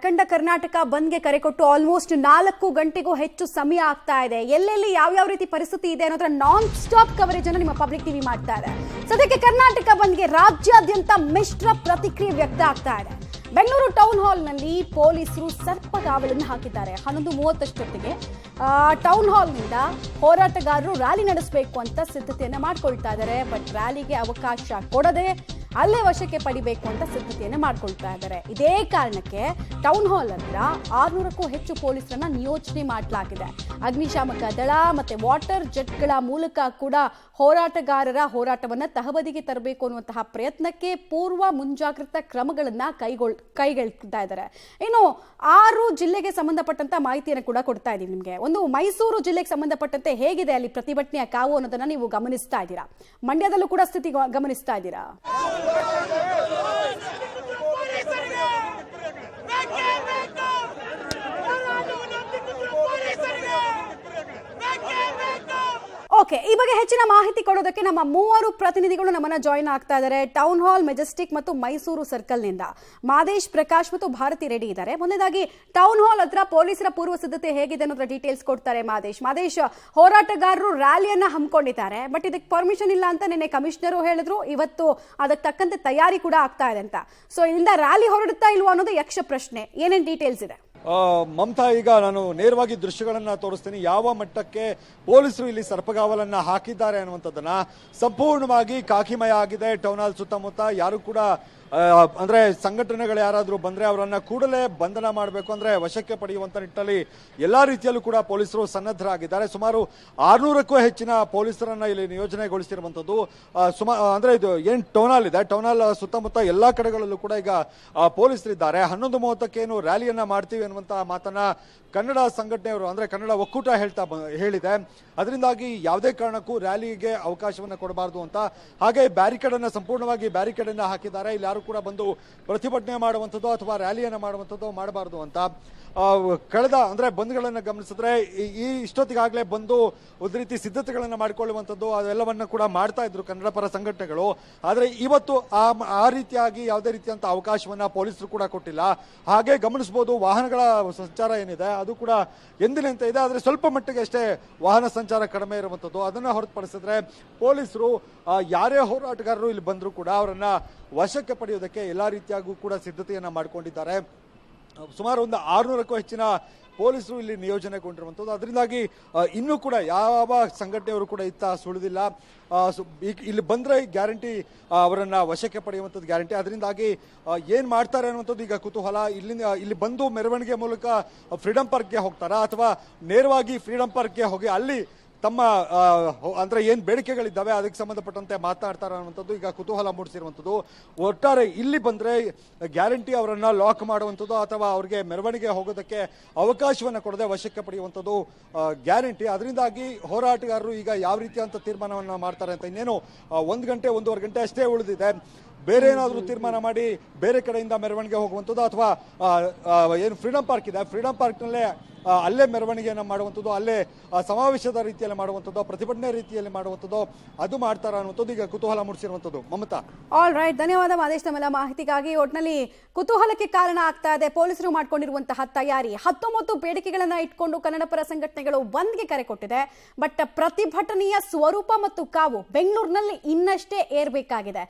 ಅಖಂಡ ಕರ್ನಾಟಕ ಬಂದ್ಗೆ ಕರೆ ಕೊಟ್ಟು ಆಲ್ಮೋಸ್ಟ್ 4 ಗಂಟೆಗೂ ಹೆಚ್ಚು ಸಮಯ ಆಗ್ತಾ ಇದೆ. ಎಲ್ಲೆಲ್ಲಿ ಯಾವ ರೀತಿ ಪರಿಸ್ಥಿತಿ ಇದೆ ಅನ್ನೋದರ ನಾನ್ ಸ್ಟಾಪ್ ಕವರೇಜ್ ಅನ್ನು ನಿಮ್ಮ ಪಬ್ಲಿಕ್ ಟಿವಿ ಮಾಡ್ತಾ ಇದೆ. ಸದ್ಯಕ್ಕೆ ಕರ್ನಾಟಕ ಬಂದ್ಗೆ ರಾಜ್ಯಾದ್ಯಂತ ಮಿಶ್ರ ಪ್ರತಿಕ್ರಿಯೆ ವ್ಯಕ್ತ ಆಗ್ತಾ ಇದೆ. ಬೆಂಗಳೂರು ಟೌನ್ ಹಾಲ್ ನಲ್ಲಿ ಪೊಲೀಸರು ಸರ್ಪಗಾವಲನ್ನು ಹಾಕಿದ್ದಾರೆ. 11:30 ಟೌನ್ ಹಾಲ್ ನಿಂದ ಹೋರಾಟಗಾರರು ರ್ಯಾಲಿ ನಡೆಸಬೇಕು ಅಂತ ಸಿದ್ಧತೆಯನ್ನ ಮಾಡ್ಕೊಳ್ತಾ ಇದ್ದಾರೆ. ಬಟ್ ರ್ಯಾಲಿಗೆ ಅವಕಾಶ ಕೊಡದೆ ಅಲ್ಲೇ ವಶಕ್ಕೆ ಪಡಿಬೇಕು ಅಂತ ಸಿದ್ಧತೆಯನ್ನ ಮಾಡ್ಕೊಳ್ತಾ ಇದ್ದಾರೆ. ಇದೇ ಕಾರಣಕ್ಕೆ ಟೌನ್ ಹಾಲ್ ಹತ್ರ 600ಕ್ಕೂ ಹೆಚ್ಚು ಪೊಲೀಸರನ್ನ ನಿಯೋಜನೆ ಮಾಡಲಾಗಿದೆ. ಅಗ್ನಿಶಾಮಕ ದಳ ಮತ್ತೆ ವಾಟರ್ ಜೆಟ್ಗಳ ಮೂಲಕ ಕೂಡ ಹೋರಾಟಗಾರರ ಹೋರಾಟವನ್ನ ತಹಬದಿಗೆ ತರಬೇಕು ಅನ್ನುವಂತಹ ಪ್ರಯತ್ನಕ್ಕೆ ಪೂರ್ವ ಮುಂಜಾಗ್ರತಾ ಕ್ರಮಗಳನ್ನ ಕೈಗೊಳ್ತಾ ಇದ್ದಾರೆ. ಇನ್ನು 6 ಜಿಲ್ಲೆಗೆ ಸಂಬಂಧಪಟ್ಟಂತ ಮಾಹಿತಿಯನ್ನು ಕೂಡ ಕೊಡ್ತಾ ಇದ್ದೀವಿ ನಿಮಗೆ. ಒಂದು ಮೈಸೂರು ಜಿಲ್ಲೆಗೆ ಸಂಬಂಧಪಟ್ಟಂತೆ ಹೇಗಿದೆ ಅಲ್ಲಿ ಪ್ರತಿಭಟನೆಯ ಕಾವು ಅನ್ನೋದನ್ನ ನೀವು ಗಮನಿಸ್ತಾ ಇದ್ದೀರಾ. ಮಂಡ್ಯದಲ್ಲೂ ಕೂಡ ಸ್ಥಿತಿ ಗಮನಿಸ್ತಾ ಇದ್ದೀರಾ. ಓಕೆ, ಈ ಬಗ್ಗೆ ಹೆಚ್ಚಿನ ಮಾಹಿತಿ ಕೊಡೋದಕ್ಕೆ ನಮ್ಮ 3 ಪ್ರತಿನಿಧಿಗಳು ನಮ್ಮನ್ನ ಜಾಯಿನ್ ಆಗ್ತಾ ಇದ್ದಾರೆ. ಟೌನ್ ಹಾಲ್, ಮೆಜೆಸ್ಟಿಕ್ ಮತ್ತು ಮೈಸೂರು ಸರ್ಕಲ್ ನಿಂದ ಮಾದೇಶ್, ಪ್ರಕಾಶ್ ಮತ್ತು ಭಾರತಿ ರೆಡ್ಡಿ ಇದ್ದಾರೆ. ಮೊದಲನೇದಾಗಿ ಟೌನ್ ಹಾಲ್ ಹತ್ರ ಪೊಲೀಸರ ಪೂರ್ವ ಸಿದ್ಧತೆ ಹೇಗಿದೆ ಅನ್ನೋದ್ರ ಡೀಟೇಲ್ಸ್ ಕೊಡ್ತಾರೆ ಮಾದೇಶ್. ಹೋರಾಟಗಾರರು ರ್ಯಾಲಿಯನ್ನ ಹಮ್ಮಿಕೊಂಡಿದ್ದಾರೆ. ಬಟ್ ಇದಕ್ಕೆ ಪರ್ಮಿಷನ್ ಇಲ್ಲ ಅಂತ ನಿನ್ನೆ ಕಮಿಷನರು ಹೇಳಿದ್ರು. ಇವತ್ತು ಅದಕ್ಕೆ ತಕ್ಕಂತೆ ತಯಾರಿ ಕೂಡ ಆಗ್ತಾ ಇದೆ ಅಂತ. ಸೊ ಇಲ್ಲಿಂದ ರ್ಯಾಲಿ ಹೊರಡುತ್ತಾ ಇಲ್ವಾ ಅನ್ನೋದು ಯಕ್ಷ ಪ್ರಶ್ನೆ. ಏನೇನು ಡೀಟೇಲ್ಸ್ ಇದೆ? ಮಮತಾ, ಈಗ ನಾನು ನೇರವಾಗಿ ದೃಶ್ಯಗಳನ್ನ ತೋರಿಸ್ತೀನಿ. ಯಾವ ಮಟ್ಟಕ್ಕೆ ಪೊಲೀಸರು ಇಲ್ಲಿ ಸರ್ಪಗಾವಲನ್ನ ಹಾಕಿದ್ದಾರೆ ಅನ್ನುವಂಥದ್ದನ್ನ. ಸಂಪೂರ್ಣವಾಗಿ ಕಾಕಿಮಯ ಆಗಿದೆ ಟೌನ್ ಹಾಲ್ ಸುತ್ತಮುತ್ತ. ಯಾರು ಕೂಡ ಅಂದ್ರೆ ಸಂಘಟನೆಗಳು ಯಾರಾದ್ರೂ ಬಂದ್ರೆ ಅವರನ್ನ ಕೂಡಲೇ ಬಂಧನ ಮಾಡಬೇಕು, ಅಂದ್ರೆ ವಶಕ್ಕೆ ಪಡೆಯುವಂತ ನಿಟ್ಟಿನಲ್ಲಿ ಎಲ್ಲಾ ರೀತಿಯಲ್ಲೂ ಕೂಡ ಪೊಲೀಸರು ಸನ್ನದ್ಧರಾಗಿದ್ದಾರೆ. ಸುಮಾರು 600ಕ್ಕೂ ಹೆಚ್ಚಿನ ಪೊಲೀಸರನ್ನ ಇಲ್ಲಿ ನಿಯೋಜನೆಗೊಳಿಸಿರುವಂತದ್ದು. ಅಂದ್ರೆ ಇದು ಏನ್ ಟೌನ್ ಹಾಲ್ ಇದೆ, ಟೌನ್ ಹಾಲ್ ಸುತ್ತಮುತ್ತ ಎಲ್ಲಾ ಕಡೆಗಳಲ್ಲೂ ಕೂಡ ಈಗ ಪೊಲೀಸರಿದ್ದಾರೆ. 11:30ಕ್ಕೆ ಏನು ರ್ಯಾಲಿಯನ್ನ ಮಾಡ್ತೀವಿ ಅನ್ನುವಂತಹ ಮಾತನ್ನ ಕನ್ನಡ ಸಂಘಟನೆಯವರು, ಅಂದ್ರೆ ಕನ್ನಡ ಒಕ್ಕೂಟ ಹೇಳಿದೆ. ಅದರಿಂದಾಗಿ ಯಾವುದೇ ಕಾರಣಕ್ಕೂ ರ್ಯಾಲಿಗೆ ಅವಕಾಶವನ್ನ ಕೊಡಬಾರದು ಅಂತ. ಹಾಗೆ ಬ್ಯಾರಿಕೇಡ್ ಅನ್ನ ಸಂಪೂರ್ಣವಾಗಿ ಬ್ಯಾರಿಕೇಡ್ ಅನ್ನ ಹಾಕಿದ್ದಾರೆ. ಇಲ್ಲಿ ಯಾರು ಕೂಡ ಬಂದು ಪ್ರತಿಭಟನೆ ಮಾಡುವಂಥದ್ದು ಅಥವಾ ರ್ಯಾಲಿಯನ್ನ ಮಾಡುವಂಥದ್ದು ಮಾಡಬಾರದು ಅಂತ. ಕಳೆದ ಅಂದ್ರೆ ಬಂದ್ಗಳನ್ನ ಗಮನಿಸಿದ್ರೆ ಇಷ್ಟೊತ್ತಿಗಾಗಲೇ ಬಂದು ಒಂದು ರೀತಿ ಸಿದ್ಧತೆಗಳನ್ನ ಮಾಡಿಕೊಳ್ಳುವಂಥದ್ದು ಅದೆಲ್ಲವನ್ನ ಕೂಡ ಮಾಡ್ತಾ ಇದ್ರು ಕನ್ನಡ ಪರ ಸಂಘಟನೆಗಳು. ಆದ್ರೆ ಇವತ್ತು ಆ ರೀತಿಯಾಗಿ ಯಾವುದೇ ರೀತಿಯಂತ ಅವಕಾಶವನ್ನ ಪೊಲೀಸರು ಕೂಡ ಕೊಟ್ಟಿಲ್ಲ. ಹಾಗೆ ಗಮನಿಸಬಹುದು, ವಾಹನಗಳ ಸಂಚಾರ ಏನಿದೆ ಅದು ಕೂಡ ಎಂದಿನಂತೆ ಇದೆ. ಆದ್ರೆ ಸ್ವಲ್ಪ ಮಟ್ಟಿಗೆ ಅಷ್ಟೇ ವಾಹನ ಸಂಚಾರ ಕಡಿಮೆ ಇರುವಂಥದ್ದು. ಅದನ್ನ ಹೊರತುಪಡಿಸಿದ್ರೆ ಪೊಲೀಸರು ಯಾರೇ ಹೋರಾಟಗಾರರು ಇಲ್ಲಿ ಬಂದರೂ ಕೂಡ ಅವರನ್ನ ವಶಕ್ಕೆ ಪಡೆಯುವುದಕ್ಕೆ ಎಲ್ಲಾ ರೀತಿಯಾಗೂ ಕೂಡ ಸಿದ್ಧತೆಯನ್ನ ಮಾಡಿಕೊಂಡಿದ್ದಾರೆ. ಸುಮಾರು ಒಂದು 600ಕ್ಕೂ ಹೆಚ್ಚಿನ ಪೊಲೀಸರು ಇಲ್ಲಿ ನಿಯೋಜನೆಗೊಂಡಿರುವಂಥದ್ದು. ಅದರಿಂದಾಗಿ ಇನ್ನೂ ಕೂಡ ಯಾವ ಸಂಘಟನೆಯವರು ಕೂಡ ಇತ್ತ ಸುಳಿದಿಲ್ಲ. ಇಲ್ಲಿ ಬಂದ್ರೆ ಗ್ಯಾರಂಟಿ ಅವರನ್ನ ವಶಕ್ಕೆ ಪಡೆಯುವಂಥದ್ದು ಗ್ಯಾರಂಟಿ. ಅದರಿಂದಾಗಿ ಏನ್ ಮಾಡ್ತಾರೆ ಅನ್ನುವಂಥದ್ದು ಈಗ ಕುತೂಹಲ. ಇಲ್ಲಿ ಬಂದು ಮೆರವಣಿಗೆ ಮೂಲಕ ಫ್ರೀಡಂ ಪಾರ್ಕ್ಗೆ ಹೋಗ್ತಾರಾ ಅಥವಾ ನೇರವಾಗಿ ಫ್ರೀಡಂ ಪಾರ್ಕ್ಗೆ ಹೋಗಿ ಅಲ್ಲಿ ತಮ್ಮ ಅಂದ್ರೆ ಏನ್ ಬೇಡಿಕೆಗಳಿದ್ದಾವೆ ಅದಕ್ಕೆ ಸಂಬಂಧಪಟ್ಟಂತೆ ಮಾತನಾಡ್ತಾರೆ ಅನ್ನುವಂಥದ್ದು ಈಗ ಕುತೂಹಲ ಮೂಡಿಸಿರುವಂಥದ್ದು. ಒಟ್ಟಾರೆ ಇಲ್ಲಿ ಬಂದ್ರೆ ಗ್ಯಾರಂಟಿ ಅವರನ್ನ ಲಾಕ್ ಮಾಡುವಂಥದ್ದು ಅಥವಾ ಅವ್ರಿಗೆ ಮೆರವಣಿಗೆ ಹೋಗೋದಕ್ಕೆ ಅವಕಾಶವನ್ನ ಕೊಡದೆ ವಶಕ್ಕೆ ಪಡೆಯುವಂಥದ್ದು ಗ್ಯಾರಂಟಿ. ಅದರಿಂದಾಗಿ ಹೋರಾಟಗಾರರು ಈಗ ಯಾವ ರೀತಿಯಂತ ತೀರ್ಮಾನವನ್ನ ಮಾಡ್ತಾರೆ ಅಂತ ಇನ್ನೇನು 1 ಗಂಟೆ 1.5 ಗಂಟೆ ಅಷ್ಟೇ ಉಳಿದಿದೆ. ಬೇರೆ ಏನಾದರೂ ತೀರ್ಮಾನ ಮಾಡಿ ಬೇರೆ ಕಡೆಯಿಂದ ಮೆರವಣಿಗೆ ಹೋಗುವಂಥದ್ದು ಅಥವಾ ಏನು ಫ್ರೀಡಂ ಪಾರ್ಕ್ ಇದೆ, ಫ್ರೀಡಂ ಪಾರ್ಕ್ನಲ್ಲೇ ಅಲ್ಲೇ ಮೆರವಣಿಗೆಯನ್ನು ಮಾಡುವಂಥದ್ದು, ಅಲ್ಲೇ ಸಮಾವೇಶದ ರೀತಿಯಲ್ಲಿ ಮಾಡುವಂಥದ್ದು, ಪ್ರತಿಭಟನೆ ರೀತಿಯಲ್ಲಿ ಮಾಡುವಂಥದ್ದು ಅದು ಮಾಡ್ತಾರ ಅನ್ನುವಂಥದ್ದು ಈಗ ಕುತೂಹಲ ಮೂಡಿಸಿರುವಂಥದ್ದು. ಮಮತಾ, ಆಲ್ ರೈಟ್, ಧನ್ಯವಾದ ಮಾದೇಶ್ ತಮ್ಮೆಲ್ಲ ಮಾಹಿತಿಗಾಗಿ. ಒಟ್ಟಿನಲ್ಲಿ ಕುತೂಹಲಕ್ಕೆ ಕಾರಣ ಆಗ್ತಾ ಇದೆ ಪೊಲೀಸರು ಮಾಡಿಕೊಂಡಿರುವಂತಹ ತಯಾರಿ. 19 ಬೇಡಿಕೆಗಳನ್ನ ಇಟ್ಕೊಂಡು ಕನ್ನಡ ಪರ ಸಂಘಟನೆಗಳು ಬಂದ್ಗೆ ಕರೆ ಕೊಟ್ಟಿದೆ. ಬಟ್ ಪ್ರತಿಭಟನೆಯ ಸ್ವರೂಪ ಮತ್ತು ಕಾವು ಬೆಂಗಳೂರಿನಲ್ಲಿ ಇನ್ನಷ್ಟೇ ಏರ್ಬೇಕಾಗಿದೆ.